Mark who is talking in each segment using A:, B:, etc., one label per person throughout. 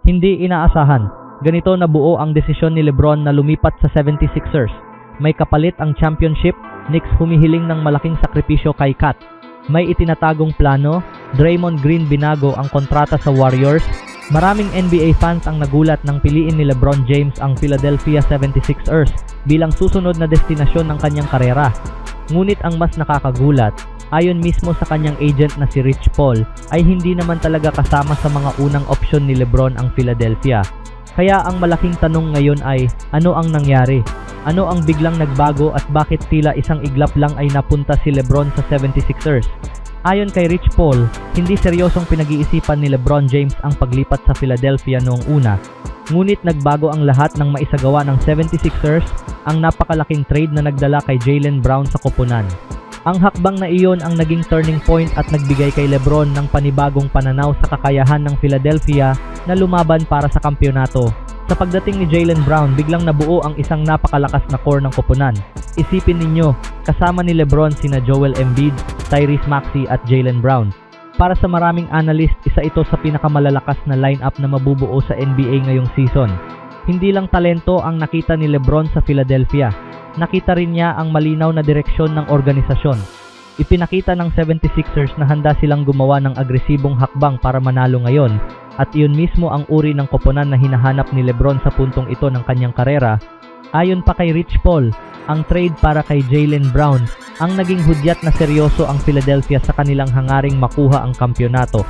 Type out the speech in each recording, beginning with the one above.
A: Hindi inaasahan. Ganito nabuo ang desisyon ni LeBron na lumipat sa 76ers. May kapalit ang championship, Knicks humihiling ng malaking sakripisyo kay Kat. May itinatagong plano, Draymond Green binago ang kontrata sa Warriors. Maraming NBA fans ang nagulat nang piliin ni LeBron James ang Philadelphia 76ers bilang susunod na destinasyon ng kanyang karera. Ngunit ang mas nakakagulat, ayon mismo sa kanyang agent na si Rich Paul, ay hindi naman talaga kasama sa mga unang opsyon ni LeBron ang Philadelphia. Kaya ang malaking tanong ngayon ay, ano ang nangyari? Ano ang biglang nagbago at bakit tila isang iglap lang ay napunta si LeBron sa 76ers? Ayon kay Rich Paul, hindi seryosong pinag-iisipan ni LeBron James ang paglipat sa Philadelphia noong una. Ngunit nagbago ang lahat nang maisagawa ng 76ers ang napakalaking trade na nagdala kay Jaylen Brown sa koponan. Ang hakbang na iyon ang naging turning point at nagbigay kay LeBron ng panibagong pananaw sa kakayahan ng Philadelphia na lumaban para sa kampyonato. Sa pagdating ni Jaylen Brown, biglang nabuo ang isang napakalakas na core ng koponan. Isipin ninyo, kasama ni LeBron sina Joel Embiid, Tyrese Maxey at Jaylen Brown. Para sa maraming analyst, isa ito sa pinakamalalakas na lineup na mabubuo sa NBA ngayong season. Hindi lang talento ang nakita ni LeBron sa Philadelphia, nakita rin niya ang malinaw na direksyon ng organisasyon. Ipinakita ng 76ers na handa silang gumawa ng agresibong hakbang para manalo ngayon, at iyon mismo ang uri ng koponan na hinahanap ni LeBron sa puntong ito ng kanyang karera. Ayon pa kay Rich Paul, ang trade para kay Jaylen Brown ang naging hudyat na seryoso ang Philadelphia sa kanilang hangaring makuha ang kampyonato.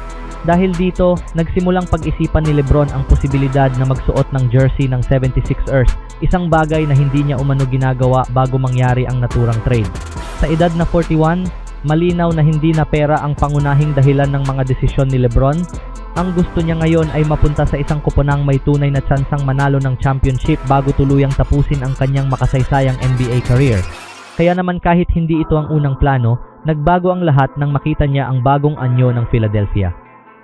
A: Dahil dito, nagsimulang pag-isipan ni LeBron ang posibilidad na magsuot ng jersey ng 76ers, isang bagay na hindi niya umano ginagawa bago mangyari ang naturang trade. Sa edad na 41, malinaw na hindi na pera ang pangunahing dahilan ng mga desisyon ni LeBron. Ang gusto niya ngayon ay mapunta sa isang koponang may tunay na tsansang manalo ng championship bago tuluyang tapusin ang kanyang makasaysayang NBA career. Kaya naman kahit hindi ito ang unang plano, nagbago ang lahat nang makita niya ang bagong anyo ng Philadelphia.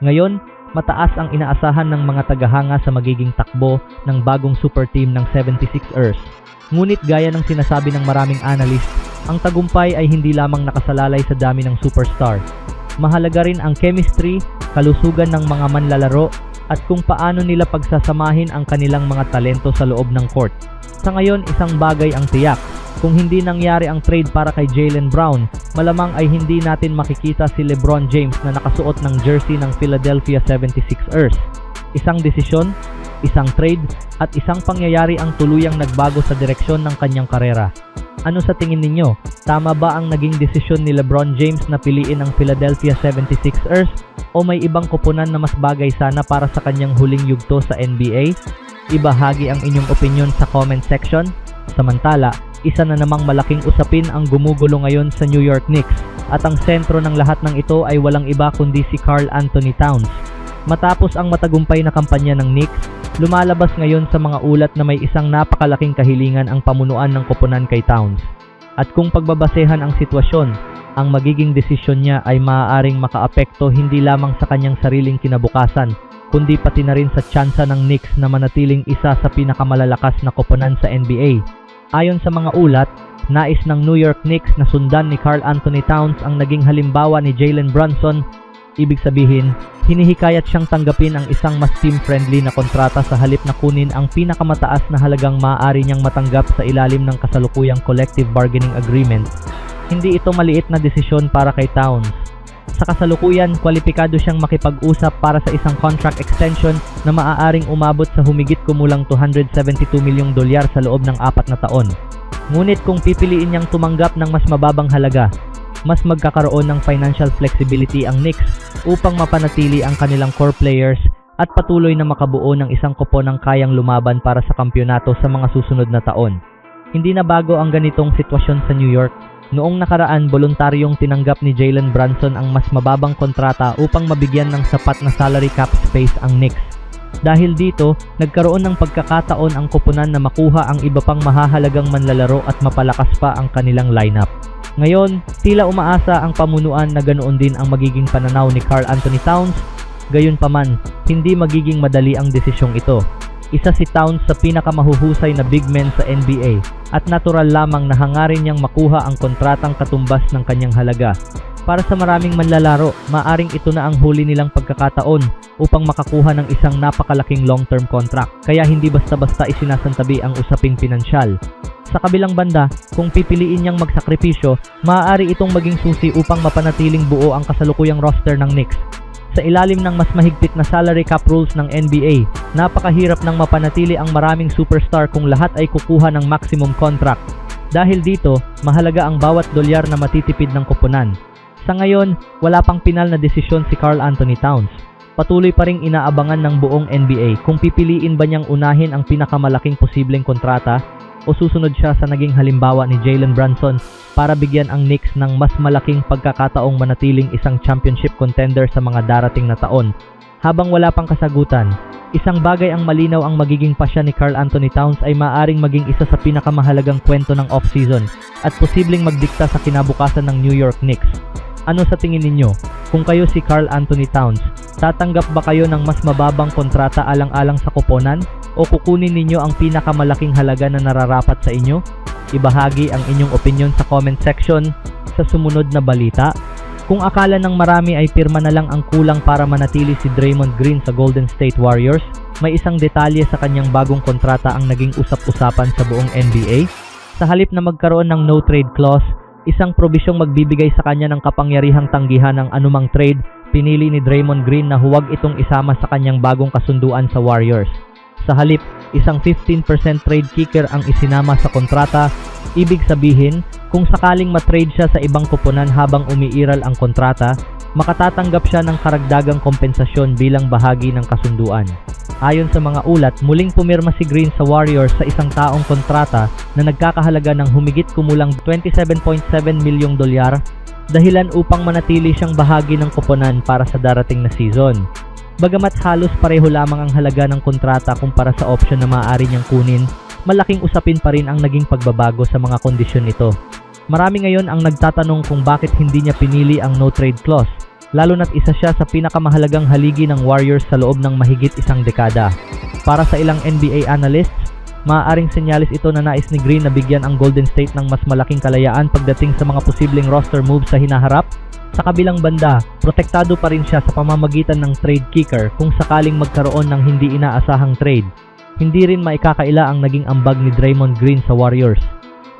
A: Ngayon, mataas ang inaasahan ng mga tagahanga sa magiging takbo ng bagong super team ng 76ers. Ngunit gaya ng sinasabi ng maraming analyst, ang tagumpay ay hindi lamang nakasalalay sa dami ng superstar. Mahalaga rin ang chemistry, kalusugan ng mga manlalaro, at kung paano nila pagsasamahin ang kanilang mga talento sa loob ng court. Sa ngayon, isang bagay ang tiyak. Kung hindi nangyari ang trade para kay Jaylen Brown, malamang ay hindi natin makikita si LeBron James na nakasuot ng jersey ng Philadelphia 76ers. Isang desisyon, isang trade, at isang pangyayari ang tuluyang nagbago sa direksyon ng kanyang karera. Ano sa tingin ninyo? Tama ba ang naging desisyon ni LeBron James na piliin ang Philadelphia 76ers o may ibang koponan na mas bagay sana para sa kanyang huling yugto sa NBA? Ibahagi ang inyong opinion sa comment section. Samantala, isa na namang malaking usapin ang gumugulo ngayon sa New York Knicks at ang sentro ng lahat ng ito ay walang iba kundi si Karl Anthony Towns. Matapos ang matagumpay na kampanya ng Knicks, lumalabas ngayon sa mga ulat na may isang napakalaking kahilingan ang pamunuan ng koponan kay Towns. At kung pagbabasehan ang sitwasyon, ang magiging desisyon niya ay maaaring makaapekto hindi lamang sa kanyang sariling kinabukasan, kundi pati na rin sa tsansa ng Knicks na manatiling isa sa pinakamalalakas na koponan sa NBA. Ayon sa mga ulat, nais ng New York Knicks na sundan ni Karl Anthony Towns ang naging halimbawa ni Jalen Brunson. Ibig sabihin, hinihikayat siyang tanggapin ang isang mas team-friendly na kontrata sa halip na kunin ang pinakamataas na halagang maaari niyang matanggap sa ilalim ng kasalukuyang collective bargaining agreement. Hindi ito maliit na desisyon para kay Towns. Sa kasalukuyan, kwalipikado siyang makipag-usap para sa isang contract extension na maaaring umabot sa humigit kumulang $272 milyong sa loob ng 4 na taon. Ngunit kung pipiliin niyang tumanggap ng mas mababang halaga, mas magkakaroon ng financial flexibility ang Knicks upang mapanatili ang kanilang core players at patuloy na makabuo ng isang koponang kayang lumaban para sa kampyonato sa mga susunod na taon. Hindi na bago ang ganitong sitwasyon sa New York. Noong nakaraan, voluntaryong tinanggap ni Jalen Brunson ang mas mababang kontrata upang mabigyan ng sapat na salary cap space ang Knicks. Dahil dito, nagkaroon ng pagkakataon ang koponan na makuha ang iba pang mahahalagang manlalaro at mapalakas pa ang kanilang lineup. Ngayon, tila umaasa ang pamunuan na ganoon din ang magiging pananaw ni Karl Anthony Towns. Gayunpaman, hindi magiging madali ang desisyong ito. Isa si Towns sa pinakamahuhusay na big men sa NBA at natural lamang na hangarin niyang makuha ang kontratang katumbas ng kanyang halaga. Para sa maraming manlalaro, maaring ito na ang huli nilang pagkakataon upang makakuha ng isang napakalaking long-term contract, kaya hindi basta-basta isinasantabi ang usaping pinansyal. Sa kabilang banda, kung pipiliin niyang magsakripisyo, maaari itong maging susi upang mapanatiling buo ang kasalukuyang roster ng Knicks. Sa ilalim ng mas mahigpit na salary cap rules ng NBA, napakahirap nang mapanatili ang maraming superstar kung lahat ay kukuha ng maximum contract. Dahil dito, mahalaga ang bawat dolyar na matitipid ng koponan. Sa ngayon, wala pang pinal na desisyon si Karl Anthony Towns. Patuloy pa ring inaabangan ng buong NBA kung pipiliin ba niyang unahin ang pinakamalaking posibleng kontrata o susunod siya sa naging halimbawa ni Jalen Brunson para bigyan ang Knicks ng mas malaking pagkakataong manatiling isang championship contender sa mga darating na taon. Habang wala pang kasagutan, isang bagay ang malinaw, ang magiging pasya ni Karl Anthony Towns ay maaaring maging isa sa pinakamahalagang kwento ng off-season at posibleng magdikta sa kinabukasan ng New York Knicks. Ano sa tingin ninyo? Kung kayo si Karl Anthony Towns, tatanggap ba kayo ng mas mababang kontrata alang-alang sa koponan o kukunin ninyo ang pinakamalaking halaga na nararapat sa inyo? Ibahagi ang inyong opinion sa comment section sa sumunod na balita. Kung akala ng marami ay pirma na lang ang kulang para manatili si Draymond Green sa Golden State Warriors, may isang detalye sa kanyang bagong kontrata ang naging usap-usapan sa buong NBA. Sa halip na magkaroon ng no-trade clause, isang probisyong magbibigay sa kanya ng kapangyarihang tanggihan ng anumang trade, pinili ni Draymond Green na huwag itong isama sa kanyang bagong kasunduan sa Warriors. Sa halip, isang 15% trade kicker ang isinama sa kontrata. Ibig sabihin, kung sakaling matrade siya sa ibang koponan habang umiiral ang kontrata, makatatanggap siya ng karagdagang kompensasyon bilang bahagi ng kasunduan. Ayon sa mga ulat, muling pumirma si Green sa Warriors sa isang taong kontrata na nagkakahalaga ng humigit kumulang $27.7 milyong dahilan upang manatili siyang bahagi ng koponan para sa darating na season. Bagamat halos pareho lamang ang halaga ng kontrata kumpara sa option na maaari niyang kunin, malaking usapin pa rin ang naging pagbabago sa mga kondisyon nito. Marami ngayon ang nagtatanong kung bakit hindi niya pinili ang no-trade clause, lalo na't isa siya sa pinakamahalagang haligi ng Warriors sa loob ng mahigit isang dekada. Para sa ilang NBA analysts, maaaring senyalis ito na nais ni Green na bigyan ang Golden State ng mas malaking kalayaan pagdating sa mga posibleng roster moves sa hinaharap. Sa kabilang banda, protektado pa rin siya sa pamamagitan ng trade kicker kung sakaling magkaroon ng hindi inaasahang trade. Hindi rin maikakaila ang naging ambag ni Draymond Green sa Warriors.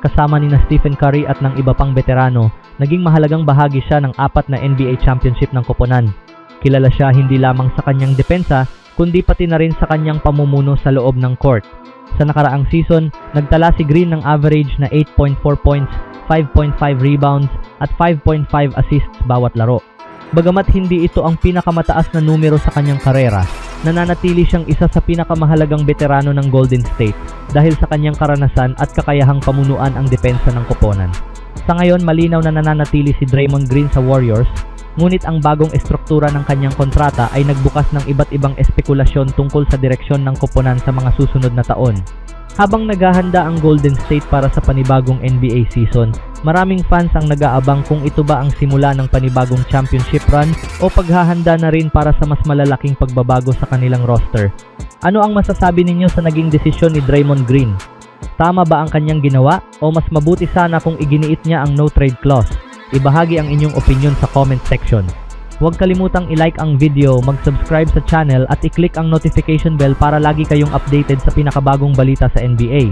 A: Kasama ni Stephen Curry at ng iba pang veterano, naging mahalagang bahagi siya ng 4 na NBA championship ng koponan. Kilala siya hindi lamang sa kanyang depensa, kundi pati na rin sa kanyang pamumuno sa loob ng court. Sa nakaraang season, nagtala si Green ng average na 8.4 points, 5.5 rebounds at 5.5 assists bawat laro. Bagamat hindi ito ang pinakamataas na numero sa kanyang karera, nananatili siyang isa sa pinakamahalagang veterano ng Golden State dahil sa kanyang karanasan at kakayahang pamunuan ang depensa ng koponan. Sa ngayon, malinaw na nananatili si Draymond Green sa Warriors, ngunit ang bagong estruktura ng kanyang kontrata ay nagbukas ng iba't ibang espekulasyon tungkol sa direksyon ng koponan sa mga susunod na taon. Habang naghahanda ang Golden State para sa panibagong NBA season, maraming fans ang nag-aabang kung ito ba ang simula ng panibagong championship run o paghahanda na rin para sa mas malalaking pagbabago sa kanilang roster. Ano ang masasabi ninyo sa naging desisyon ni Draymond Green? Tama ba ang kanyang ginawa o mas mabuti sana kung iginiit niya ang no-trade clause? Ibahagi ang inyong opinion sa comment section. Huwag kalimutang i-like ang video, mag-subscribe sa channel at i-click ang notification bell para lagi kayong updated sa pinakabagong balita sa NBA.